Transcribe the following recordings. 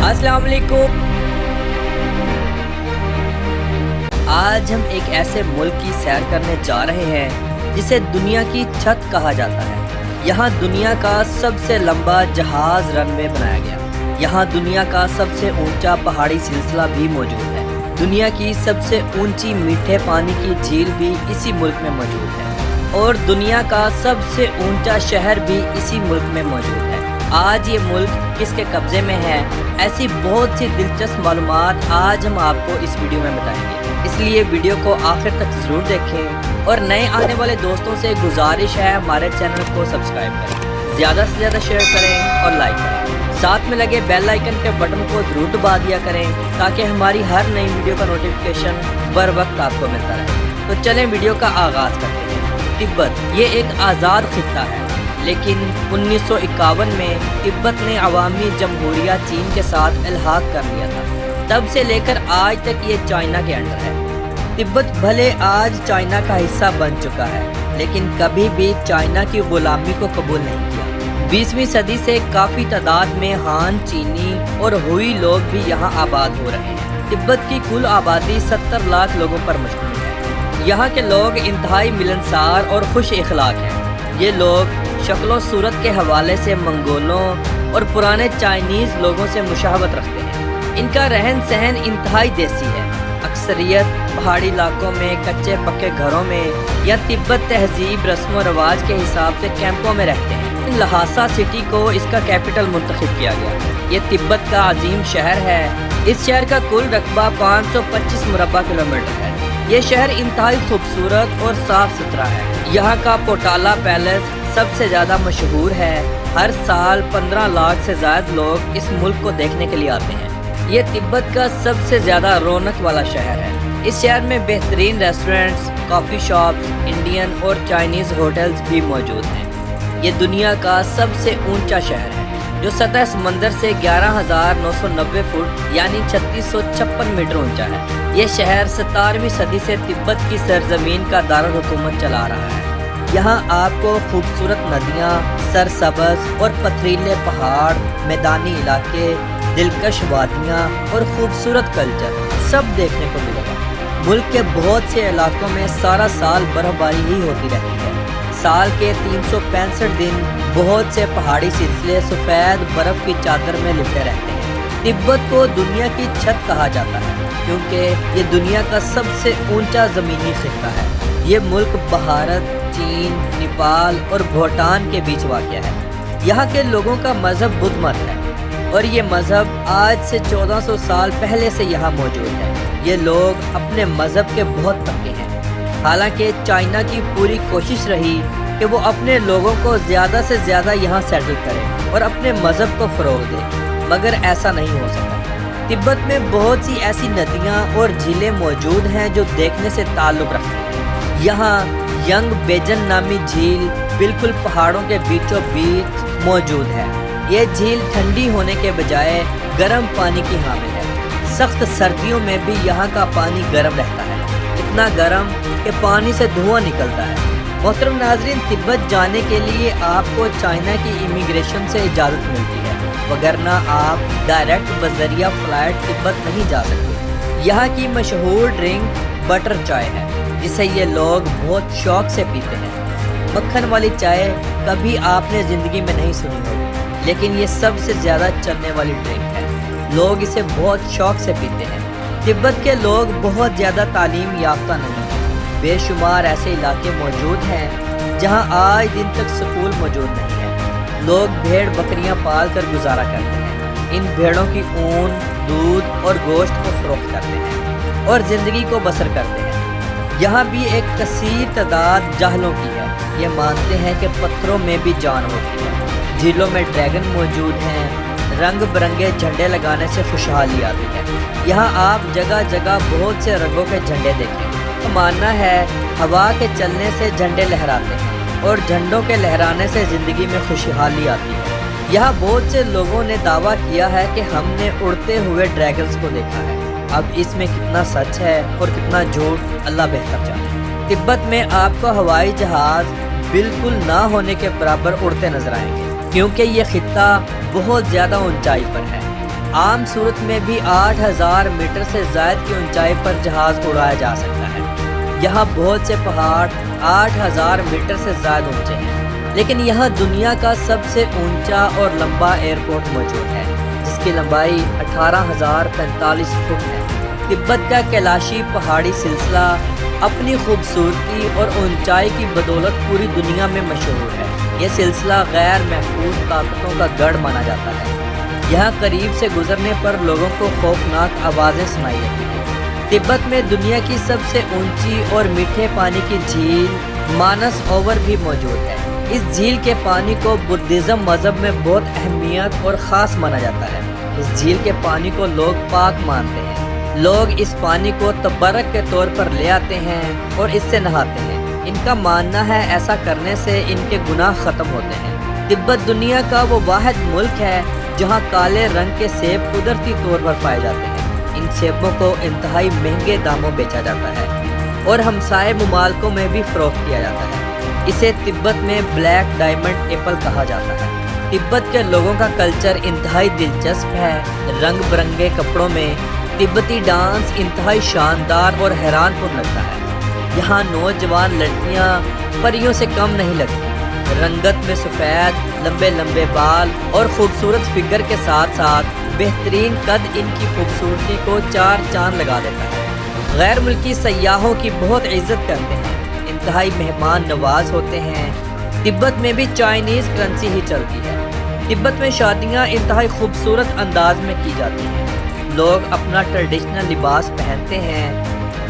अस्सलाम वालेकुम। आज हम एक ऐसे मुल्क की सैर करने जा रहे हैं जिसे दुनिया की छत कहा जाता है। यहाँ दुनिया का सबसे लंबा जहाज रनवे बनाया गया। यहाँ दुनिया का सबसे ऊंचा पहाड़ी सिलसिला भी मौजूद है। दुनिया की सबसे ऊंची मीठे पानी की झील भी इसी मुल्क में मौजूद है और दुनिया का सबसे ऊंचा शहर भी इसी मुल्क में मौजूद है। आज ये मुल्क किसके कब्जे में है, ऐसी बहुत सी दिलचस्प मालूमात आज हम आपको इस वीडियो में बताएंगे, इसलिए वीडियो को आखिर तक ज़रूर देखें और नए आने वाले दोस्तों से गुजारिश है हमारे चैनल को सब्सक्राइब करें, ज़्यादा से ज़्यादा शेयर करें और लाइक करें। साथ में लगे बेल आइकन के बटन को ज़रूर दबा दिया करें ताकि हमारी हर नई वीडियो का नोटिफिकेशन बर वक्त आपको मिलता रहे। तो चलें वीडियो का आगाज़ करते हैं। तिब्बत ये एक आज़ाद खित्ता है, लेकिन 1951 में तिब्बत ने अवामी जमहूरिया चीन के साथ इल्हाक कर लिया था। तब से लेकर आज तक ये चाइना के अंडर है। तिब्बत भले आज चाइना का हिस्सा बन चुका है, लेकिन कभी भी चाइना की गुलामी को कबूल नहीं किया। 20वीं सदी से काफ़ी तादाद में हान, चीनी और हुई लोग भी यहाँ आबाद हो रहे हैं। तिब्बत की कुल आबादी 70 लाख लोगों पर मुश्तमिल है। यहाँ के लोग इंतहाई मिलनसार और खुश इखलाक हैं। ये लोग शक्लो सूरत के हवाले से मंगोलों और पुराने चाइनीज़ लोगों से मुशाहबत रखते हैं। इनका रहन सहन इंतहाई देसी है। अक्सरियत पहाड़ी इलाकों में कच्चे पक्के घरों में या तिब्बत तहजीब रस्म व रवाज के हिसाब से कैंपों में रहते हैं। लहासा सिटी को इसका कैपिटल मुंतखब किया गया। ये तिब्बत का अजीम शहर है। इस शहर का कुल रकबा 525 मुरबा किलोमीटर है। ये शहर इंतहाई खूबसूरत और साफ सुथरा है। यहाँ का पोटाला पैलेस सबसे ज़्यादा मशहूर है। हर साल 15 लाख से ज़्यादा लोग इस मुल्क को देखने के लिए आते हैं। ये तिब्बत का सबसे ज़्यादा रौनक वाला शहर है। इस शहर में बेहतरीन रेस्टोरेंट्स, कॉफ़ी शॉप्स, इंडियन और चाइनीज़ होटल्स भी मौजूद हैं। ये दुनिया का सबसे ऊंचा शहर है, जो सतह समंदर से 11,990 फुट यानी 3656 मीटर ऊंचा है। ये शहर 17वीं सदी से तिब्बत की सरजमीन का दारुल हुकूमत चला रहा है। यहाँ आपको खूबसूरत नदियाँ, सरसब्ज़ और पथरीले पहाड़, मैदानी इलाके, दिलकश वादियाँ और खूबसूरत कल्चर सब देखने को मिलेगा। मुल्क के बहुत से इलाकों में सारा साल बर्फबारी ही होती रहती है। साल के 365 दिन बहुत से पहाड़ी सिलसिले सफ़ेद बर्फ़ की चादर में लिपटे रहते हैं। तिब्बत को दुनिया की छत कहा जाता है क्योंकि ये दुनिया का सबसे ऊंचा ज़मीनी खित्ता है। ये मुल्क भारत, चीन, नेपाल और भूटान के बीच वाक़या है। यहाँ के लोगों का मज़हब बुद्ध मत है और ये मज़हब आज से 1400 साल पहले से यहाँ मौजूद है। ये लोग अपने मज़हब के बहुत पक्के हैं। हालांकि चाइना की पूरी कोशिश रही कि वो अपने लोगों को ज़्यादा से ज़्यादा यहाँ सेटल करे और अपने मज़हब को फ़रोग़ दे, मगर ऐसा नहीं हो सका। तिब्बत में बहुत सी ऐसी नदियाँ और झीलें मौजूद हैं जो देखने से ताल्लुक़ रखती हैं। यहाँ यंग बेजन नामी झील बिल्कुल पहाड़ों के बीचों बीच मौजूद है। ये झील ठंडी होने के बजाय गर्म पानी की हामिल है। सख्त सर्दियों में भी यहाँ का पानी गर्म रहता है, इतना गर्म कि पानी से धुआं निकलता है। मोहतरम नाज़रीन, तिब्बत जाने के लिए आपको चाइना की इमिग्रेशन से इजाज़त मिलती है, वगरना आप डायरेक्ट बज़रिया फ़्लाइट तिब्बत नहीं जा सकते। यहाँ की मशहूर ड्रिंक बटर चाय है, जिसे ये लोग बहुत शौक़ से पीते हैं। मक्खन वाली चाय कभी आपने ज़िंदगी में नहीं सुनी होगी, लेकिन ये सबसे ज़्यादा चलने वाली ड्रिंक है। लोग इसे बहुत शौक़ से पीते हैं। तिब्बत के लोग बहुत ज़्यादा तालीम याफ्ता नहीं हैं। बेशुमार ऐसे इलाके मौजूद हैं जहां आज दिन तक स्कूल मौजूद नहीं है। लोग भेड़ बकरियां पाल कर गुजारा करते हैं। इन भेड़ों की ऊन, दूध और गोश्त को फ़रोख्त करते हैं और ज़िंदगी को बसर करते हैं। यहाँ भी एक कसीर तादाद जाहलों की है। ये मानते हैं कि पत्थरों में भी जान होती है। झीलों में ड्रैगन मौजूद हैं। रंग बिरंगे झंडे लगाने से खुशहाली आती है। यहाँ आप जगह जगह बहुत से रंगों के झंडे देखेंगे। तो मानना है हवा के चलने से झंडे लहराते हैं और झंडों के लहराने से ज़िंदगी में खुशहाली आती है। यहाँ बहुत से लोगों ने दावा किया है कि हमने उड़ते हुए ड्रैगन्स को देखा है। अब इसमें कितना सच है और कितना झूठ अल्लाह बेहतर जाने। तिब्बत में आपको हवाई जहाज़ बिल्कुल ना होने के बराबर उड़ते नजर आएंगे, क्योंकि ये खित्ता बहुत ज़्यादा ऊंचाई पर है। عام صورت میں بھی 8000 میٹر سے زائد کی اونچائی پر جہاز اڑایا جا سکتا ہے۔ یہاں بہت سے پہاڑ 8000 میٹر سے زائد اونچے ہیں، لیکن یہاں دنیا کا سب سے اونچا اور لمبا ایئرپورٹ موجود ہے، جس کی لمبائی 18045 فٹ ہے۔ تبت کا کیلاشی پہاڑی سلسلہ اپنی خوبصورتی اور اونچائی کی بدولت پوری دنیا میں مشہور ہے۔ یہ سلسلہ غیر محفوظ طاقتوں کا گڑھ مانا جاتا ہے۔ یہاں قریب سے گزرنے پر لوگوں کو خوفناک آوازیں سنائی دیتی ہیں۔ تبت میں دنیا کی سب سے اونچی اور میٹھے پانی کی جھیل مانس اوور بھی موجود ہے۔ اس جھیل کے پانی کو بدھزم مذہب میں بہت اہمیت اور خاص مانا جاتا ہے۔ اس جھیل کے پانی کو لوگ پاک مانتے ہیں۔ لوگ اس پانی کو تبرک کے طور پر لے آتے ہیں اور اس سے نہاتے ہیں۔ ان کا ماننا ہے ایسا کرنے سے ان کے گناہ ختم ہوتے ہیں۔ تبت دنیا کا وہ واحد ملک ہے جہاں کالے رنگ کے سیب قدرتی طور پر پائے جاتے ہیں۔ ان سیبوں کو انتہائی مہنگے داموں بیچا جاتا ہے اور ہمسائے ممالکوں میں بھی فروخت کیا جاتا ہے۔ اسے تبت میں بلیک ڈائمنڈ ایپل کہا جاتا ہے۔ تبت کے لوگوں کا کلچر انتہائی دلچسپ ہے۔ رنگ برنگے کپڑوں میں تبتی ڈانس انتہائی شاندار اور حیران کن لگتا ہے۔ یہاں نوجوان لڑکیاں پریوں سے کم نہیں لگتی۔ رنگت میں سفید لمبے لمبے بال اور خوبصورت فگر کے ساتھ ساتھ بہترین قد ان کی خوبصورتی کو چار چاند لگا دیتا ہے۔ غیر ملکی سیاحوں کی بہت عزت کرتے ہیں، انتہائی مہمان نواز ہوتے ہیں۔ تبت میں بھی چائنیز کرنسی ہی چلتی ہے۔ تبت میں شادیاں انتہائی خوبصورت انداز میں کی جاتی ہیں۔ لوگ اپنا ٹریڈیشنل لباس پہنتے ہیں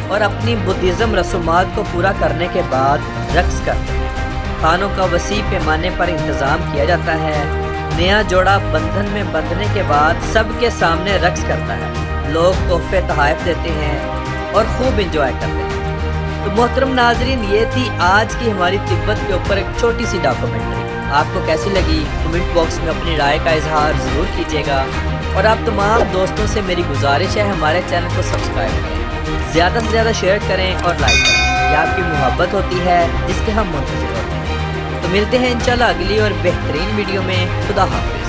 اور اپنی بدھزم رسومات کو پورا کرنے کے بعد رقص کرتے ہیں۔ کھانوں کا وسیع پیمانے پر انتظام کیا جاتا ہے۔ نیا جوڑا بندھن میں بندھنے کے بعد سب کے سامنے رقص کرتا ہے۔ لوگ تحفے تحائف دیتے ہیں اور خوب انجوائے کرتے ہیں۔ تو محترم ناظرین، یہ تھی آج کی ہماری تبت کے اوپر ایک چھوٹی سی ڈاکومنٹری۔ آپ کو کیسی لگی کمنٹ باکس میں اپنی رائے کا اظہار ضرور کیجیے گا، اور آپ تمام دوستوں سے میری گزارش ہے ہمارے چینل کو سبسکرائب کریں، زیادہ سے زیادہ شیئر کریں اور لائک کریں۔ یہ آپ کی محبت ہوتی ہے جس کے ہم منتظر ہوتے ہیں۔ تو ملتے ہیں انشاءاللہ اگلی اور بہترین ویڈیو میں۔ خدا حافظ۔